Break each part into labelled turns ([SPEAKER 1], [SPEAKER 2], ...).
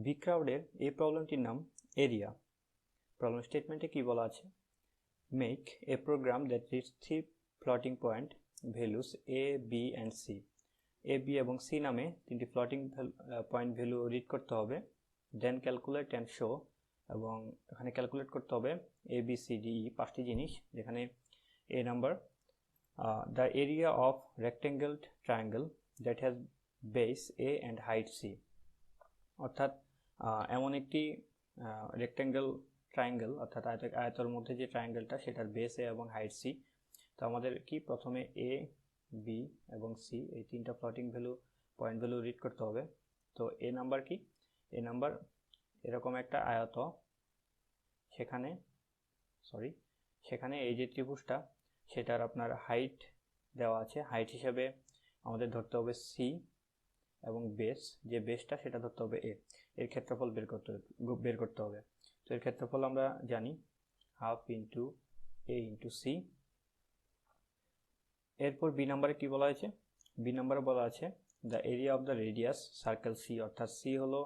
[SPEAKER 1] B ক্রাউডের এই প্রবলেমটির নাম area. Problem স্টেটমেন্টে কি বলা আছে, make a program that reads three floating point values A B and C. A B এবং সি নামে তিনটি ফ্লোটিং পয়েন্ট ভ্যালু রিড করতে হবে, দেন ক্যালকুলেট অ্যান্ড শো, এবং এখানে ক্যালকুলেট করতে হবে A B C D E পাঁচটি জিনিস, যেখানে A number the area of rectangle triangle that has base A and height C. অর্থাৎ এমন একটি রেক্টেঙ্গেল ট্রায়াঙ্গেল, অর্থাৎ আয়তর মধ্যে যে ট্রায়াঙ্গেলটা সেটার বেস এ এবং হাইট সি। তো আমাদের কি প্রথমে এ বি এবং সি এই তিনটা ফ্লোটিং পয়েন্ট ভ্যালু রিড করতে হবে। তো এ নাম্বার কি, এ নাম্বার এরকম একটা আয়ত, সেখানে এই যে ত্রিভুজটা সেটার আপনার হাইট দেওয়া আছে, হাইট হিসাবে আমাদের ধরতে হবে সি, এবং বেস, যে বেসটা সেটা ধরতে হবে এ। এর ক্ষেত্রফল বের করতে হবে। তো এর ক্ষেত্রফল আমরা জানি half into A into C. এরপর বি নাম্বারে কি বলা হয়েছে, বি নাম্বারে বলা আছে the area of the radius circle C, অর্থাৎ সি হলো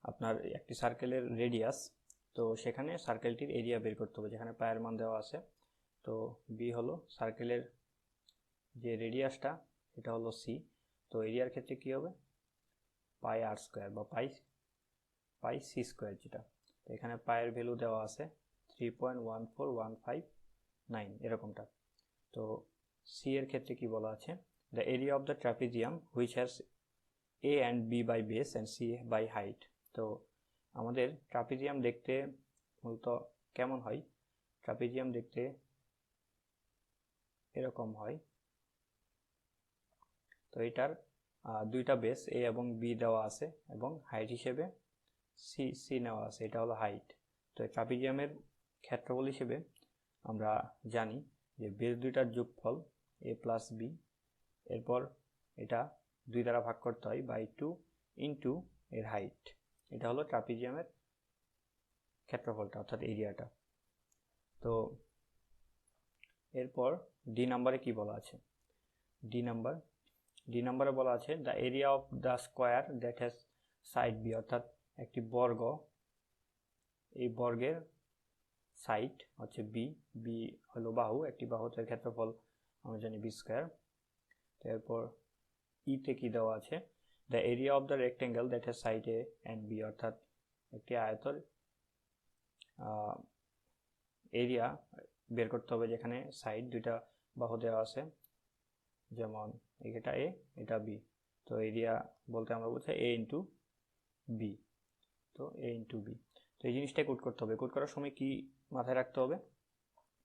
[SPEAKER 1] আপনার একটি সার্কেলের রেডিয়াস। তো সেখানে সার্কেলটির এরিয়া বের করতে হবে, যেখানে পায়ের মান দেওয়া আছে। তো বি হলো সার্কেলের যে রেডিয়াসটা এটা হলো সি। তো এরিয়ার ক্ষেত্রে কি হবে, পাই আর স্কোয়ার বা পাই সি স্কোয়ার যেটা। তো এখানে পায়ের ভ্যালু দেওয়া আছে 3.14159 এরকমটা। তো সি এর ক্ষেত্রে কি বলা আছে, the area of the trapezium which has A and B by base and C by height. তো আমাদের ট্রাপিজিয়াম দেখতে মূলত কেমন হয়, ট্রাপিজিয়াম দেখতে এরকম হয়। তো এটার দুইটা বেস এ এবং বি দেওয়া আছে এবং হাইট হিসেবে সি নেওয়া আছে, এটা হলো হাইট। তো ট্রাপিজিয়ামের ক্ষেত্রফল হিসেবে আমরা জানি যে বেস দুইটার যোগফল এ প্লাস বি, এরপর এটা 2 দ্বারা ভাগ করতে হয় বাই 2 ইন্টু এর হাইট। এটা হলো ট্রাপিজিয়ামের ক্ষেত্রফলটা, অর্থাৎ এরিয়াটা। তো এরপর ডি নাম্বারে কি বলা আছে, ডি নাম্বারে বলা আছে the area of the square that has side B, অর্থাৎ একটি বর্গ, এই বর্গের সাইড হচ্ছে বি, বি হলো বাহু, একটি বাহুতের ক্ষেত্রফল আমরা জানি বি স্কোয়ার। তো এরপর ইতে কি দেওয়া আছে, the area of the rectangle that has side A and B, অর্থাৎ একটি আয়তর এরিয়া বের করতে হবে যেখানে সাইড দুইটা বাহু দেওয়া আছে, যেমন এটা এ এটা বি। তো এরিয়া বলতে আমরা বলছি এ ইন্টু বি। তো এ ইন্টু বি, তো এই জিনিসটাই কোড করতে হবে। কোড করার সময় কি মাথায় রাখতে হবে,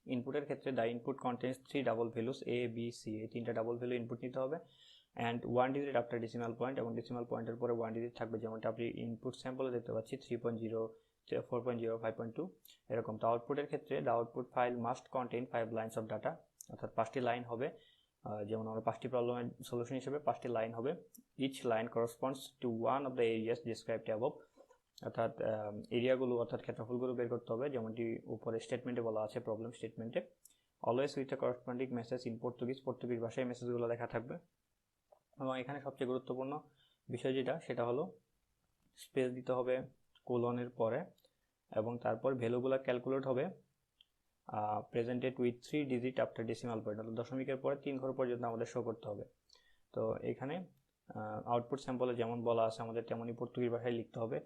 [SPEAKER 1] ইনপুটের ক্ষেত্রে the input contains 3 double values A B C, এই তিনটা ডাবল ভ্যালু ইনপুট নিতে হবে, and 1 digit after decimal point, এবং ডেসিমাল পয়েন্টের পরে 1 ডিজিট থাকবে, যেমনটা আপনি ইনপুট স্যাম্পলে দেখতে পাচ্ছি 3.0, 4.0, 5.2 এরকম। তো আউটপুটের ক্ষেত্রে the output file must contain 5 lines of data, অর্থাৎ 5টি লাইন হবে, যেমন আমরা 5টি প্রবলেমের সলিউশন হিসেবে 5টি লাইন হবে। Each line corresponds to one of the areas described above, অর্থাৎ এরিয়াগুলো অর্থাৎ ক্ষেত্রফলগুলো বের করতে হবে, যেমনটি উপরে স্টেটমেন্টে বলা আছে, প্রবলেম স্টেটমেন্টে। Always with a corresponding message in Portuguese ভাষায় মেসেজগুলো লেখা থাকবে। এবং এখানে সবচেয়ে গুরুত্বপূর্ণ বিষয় যেটা, সেটা হলো স্পেস দিতে হবে কোলনের পরে, এবং তারপর ভ্যালুগুলো ক্যালকুলেট হবে presented with 3 digit after decimal point, অর্থাৎ দশমিকের পরে 3 ঘর পর্যন্ত আমাদের শো করতে হবে। তো এখানে আউটপুট স্যাম্পলে যেমন বলা আছে আমাদের তেমনই পর্তুগিজ ভাষায় লিখতে হবে।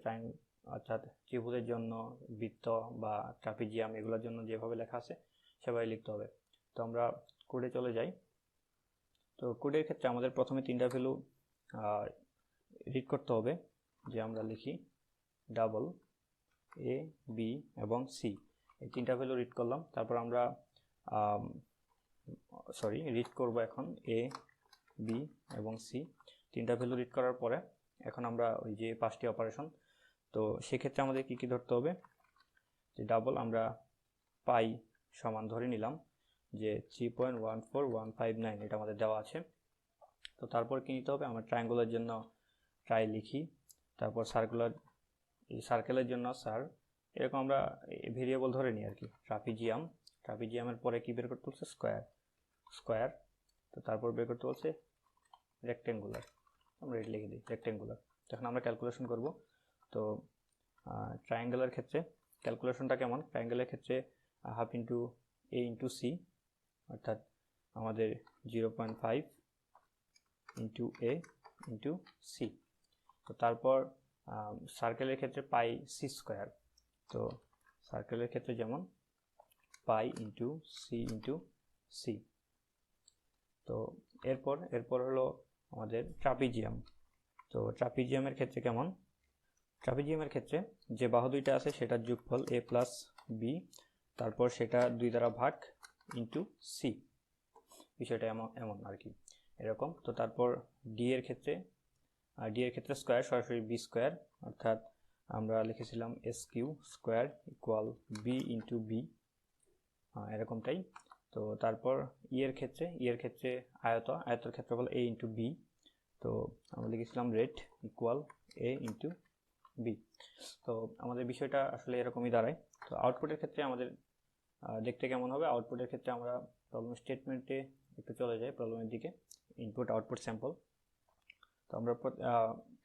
[SPEAKER 1] অর্থাৎ ত্রিভুজের জন্য, বৃত্ত বা ট্রাপিজিয়াম এগুলোর জন্য যেভাবে লেখা আছে সেভাবে লিখতে হবে। তো আমরা কোডে চলে যাই। তো কোডের ক্ষেত্রে আমাদের প্রথমে 3টা ভ্যালু রিড করতে হবে, যে আমরা লিখি ডাবল এ বি এবং সি, এই 3টা ভ্যালু রিড করলাম। তারপর আমরা রিড করব এখন এ বি এবং সি, 3টা ভ্যালু রিড করার পরে এখন আমরা ওই যে 5টি অপারেশন, তো সেক্ষেত্রে আমাদের কি কি ধরতে হবে, যে ডাবল আমরা পাই সমান ধরে নিলাম যে 3.14159 এটা আমাদের দেওয়া আছে। তো তারপর কি নিতে হবে, আমরা ট্রায়াঙ্গুলার জন্য ট্রাই লিখি, তারপর সার্কেলের জন্য সার, এরকম আমরা ভেরিয়েবল ধরে নিই আর কি। ট্রাপিজিয়ামের পরে কি বের করতে বলছে, স্কোয়ার। তো তারপর বের করতে বলছে রেক্টেঙ্গুলার, আমরা এটা লিখে দিই রেক্টেঙ্গুলার। তখন আমরা ক্যালকুলেশন করব। তো ট্রায়াঙ্গেলের ক্ষেত্রে ক্যালকুলেশনটা কেমন, ট্রায়াঙ্গেলের ক্ষেত্রে half into A into C, অর্থাৎ আমাদের 0.5 ইন্টু এ ইন্টু সি। তো তারপর সার্কেলের ক্ষেত্রে পাই সি স্কোয়ার, তো সার্কেলের ক্ষেত্রে যেমন পাই ইন্টু সি। তো এরপর হলো আমাদের ট্রাপিজিয়াম। তো ট্রাপিজিয়ামের ক্ষেত্রে কেমন, ট্রাপিজিয়ামের ক্ষেত্রে যে বাহু দুইটা আছে সেটার যোগফল এ প্লাস বি, তারপর সেটা 2 দ্বারা ভাগ ইন্টু সি, বিষয়টা এমন আর কি এরকম। তো তারপর ডি এর ক্ষেত্রে স্কোয়ার সরাসরি বি স্কোয়ার, অর্থাৎ আমরা লিখেছিলাম S Q square equal B into B, এরকমটাই। তো তারপর ই এর ক্ষেত্রে আয়তের ক্ষেত্রফল এ ইন্টু বি, তো আমরা লিখেছিলাম রেট ইকুয়াল এ ইন্টু বি। তো আমাদের বিষয়টা আসলে এরকমই দাঁড়ায়। তো আউটপুটের ক্ষেত্রে আমাদের দেখতে কেমন হবে, আউটপুটের ক্ষেত্রে আমরা প্রবলেম স্টেটমেন্টে একটু চলে যাই, প্রবলেমের দিকে, ইনপুট আউটপুট স্যাম্পল। তো আমরা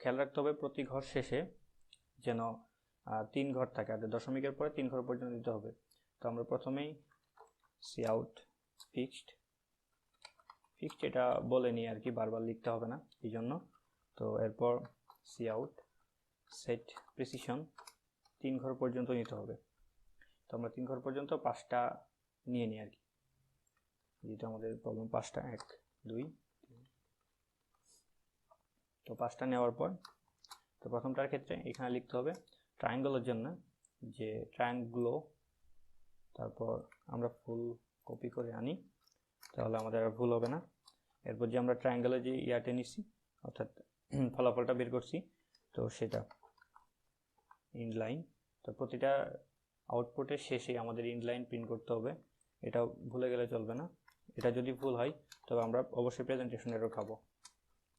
[SPEAKER 1] খেয়াল রাখতে হবে প্রতি ঘর শেষে যেন 3 ঘর থাকে, আর দশমিকের পরে 3 ঘর পর্যন্ত দিতে হবে। তো আমরা প্রথমেই সি আউট ফিক্সড এটা বলে নিই আর কি, বারবার লিখতে হবে না এই জন্য। তো এরপর সি আউট সেট প্রিসিশন 3 ঘর পর্যন্ত নিতে হবে। তো আমরা 3 ঘর পর্যন্ত 5টা নিয়ে নিই আর কি, যেটা আমাদের প্রবলেম 5টা 1 2 3। তো 5টা নেওয়ার পর তো প্রথমটার ক্ষেত্রে এখানে লিখতে হবে ট্রায়াঙ্গলের জন্য যে ট্রায়াঙ্গুলো, তারপর আমরা ফুল কপি করে আনি, তাহলে আমাদের আর ভুল হবে না। এরপর যে আমরা ট্রায়াঙ্গেলের যে ইয়াতে নিছি, অর্থাৎ ফলাফলটা বের করছি, তো সেটা ইনলাইন। তো প্রতিটা আউটপুটের শেষে আমাদের ইনলাইন প্রিন্ট করতে হবে, এটা ভুলে গেলে চলবে না। এটা যদি ভুল হয় তবে আমরা অবশ্যই প্রেজেন্টেশন এরর খাবো।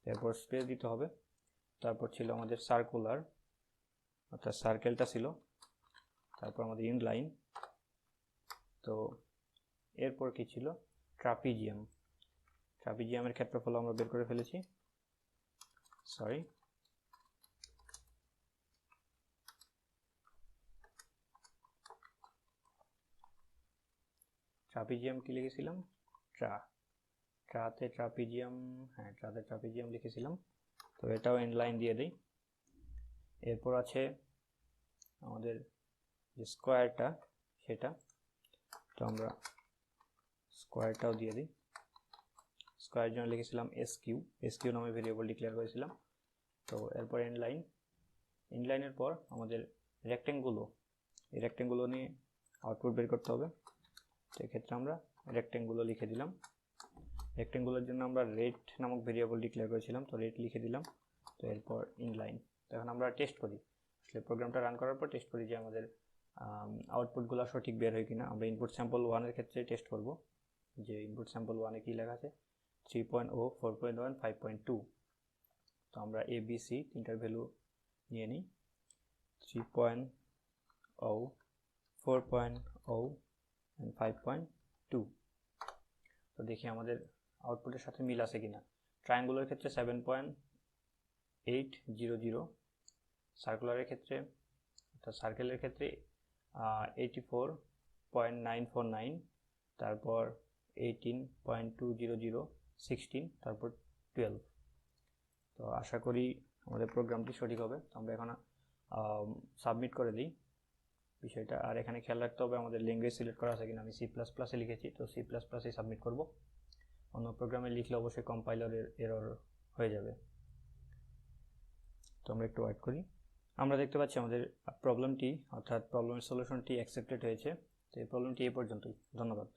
[SPEAKER 1] এরপর স্পেস দিতে হবে। তারপর ছিল আমাদের সার্কুলার, অর্থাৎ সার্কেলটা ছিল, তারপর আমাদের ইনলাইন। তো এরপর কি ছিল, ট্রাপিজিয়ামের ক্ষেত্রফল আমরা বের করে ফেলেছি, ট্রাপিজিয়াম কি লিখেছিলাম, ট্রাতে ট্রাপিজিয়াম লিখেছিলাম। তো এটাও ইনলাইন দিয়ে দিই। এরপর আছে আমাদের যে স্কোয়ারটা, সেটা তো আমরা স্কোয়ারটাও দিয়ে দিই। স্কোয়ারের জন্য লিখেছিলাম এস কিউ নামে ভেরিয়েবল ডিক্লেয়ার করেছিলাম। তো এরপর ইনলাইনের পর আমাদের রেক্টেঙ্গুলো, এই রেক্টেঙ্গুলো নিয়ে আউটপুট বের করতে হবে। তো এক্ষেত্রে আমরা রেক্টেঙ্গুলো লিখে দিলাম। রেক্টেঙ্গুলোর জন্য আমরা রেট নামক ভেরিয়েবল ডিক্লেয়ার করেছিলাম, তো রেট লিখে দিলাম। তো এরপর ইনলাইন। তো এখন আমরা টেস্ট করি, আসলে প্রোগ্রামটা রান করার পর টেস্ট করি যে আমাদের আউটপুটগুলো সঠিক বের হয় কিনা। আমরা ইনপুট স্যাম্পল 1-এর ক্ষেত্রে টেস্ট করব যে ইনপুট স্যাম্পল 1-এ কী লেখা আছে, 3.0 4.1 5.2। তো আমরা এ বি সি তিনটার ভ্যালু নিয়ে নিই, 3.0 4.0 and 5.2। তো দেখি আমাদের আউটপুটের সাথে মিল আছে কিনা। ট্রায়াঙ্গুলার ক্ষেত্রে 7.800, সার্কুলারের ক্ষেত্রে অর্থাৎ সার্কেলের ক্ষেত্রে 84.949, তারপর 18.200 16, তারপর 12। তো আশা করি আমাদের প্রোগ্রামটি সঠিক হবে। তো আমরা এখন সাবমিট করে দিই বিষয়টা। আর এখানে খেয়াল রাখতে হবে আমাদের ল্যাঙ্গুয়েজ সিলেক্ট করা আছে কিনা। আমি C++-এ লিখেছি, তো C++-এ সাবমিট করব। অন্য প্রোগ্রামে লিখলে অবশ্যই কম্পাইলারের এরর হয়ে যাবে। তো আমরা একটু ওয়েট করি। আমরা দেখতে পাচ্ছি আমাদের প্রবলেমটি, অর্থাৎ প্রবলেমের সলিউশনটি অ্যাকসেপ্টেড হয়েছে। তো এই প্রবলেমটি এই পর্যন্তই। ধন্যবাদ।